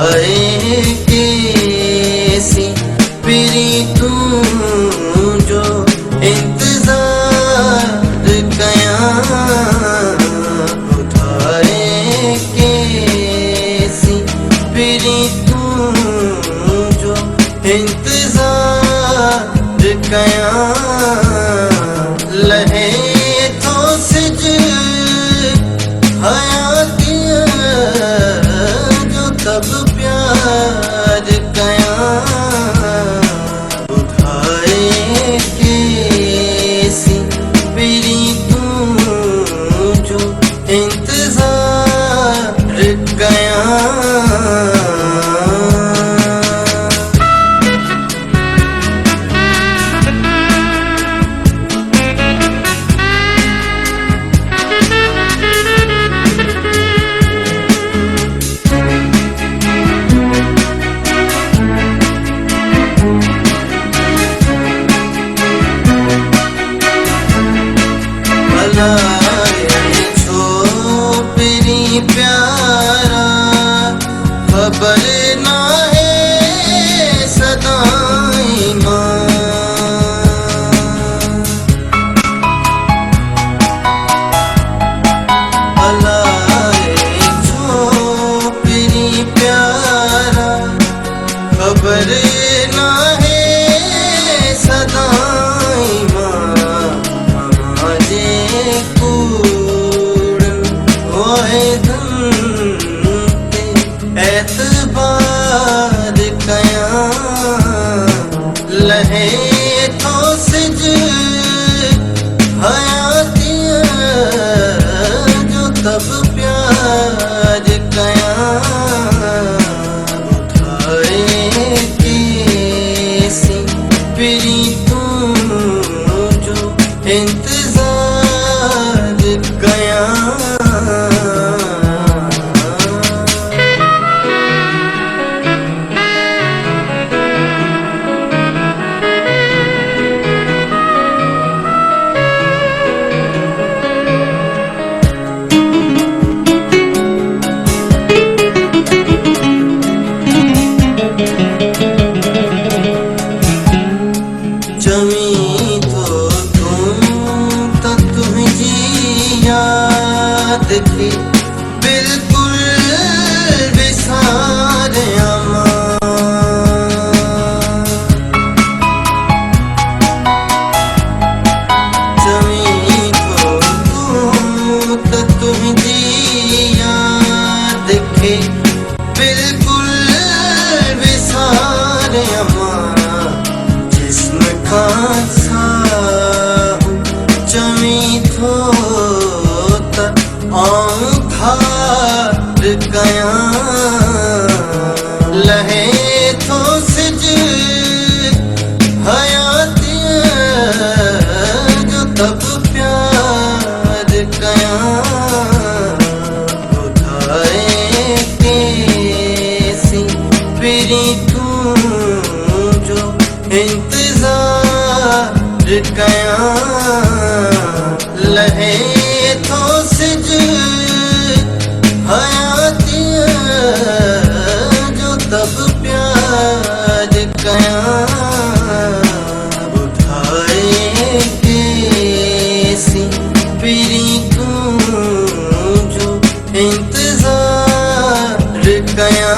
बुधाए कैसी फिरी तू जो इंतजार कया, बुधाए कैसी फिरी तू जो इंतजार कया। लहे तो सिज हयातिया जो तब प्यार कया, बुधाए कैसी फिरी तू जो इंतजार कया। छोपरी प्यारा खबर ना है सदाई माँ, छोपरी प्यारा खबर ना है सदाई माँ। एतबार कया, लहे तो सिज हयातिया जो तब प्यार कया, बुधाए कैसी फिरी तू जो इंतजार कया। जमी तो तुम जी याद की बिल्कुल विसारे जमी तो तुम जी याद की बिल्कुल विसारे जमी थो आँखार कया, लहे तो सिज हयातिया जो तब प्यार कया, बुधाए कैसी फिरी तू जो इंतजार कया। लहे तो सिज हयातिया जो तब प्यार कया, बुधाए कैसी फिरी तू जो इंतजार कया।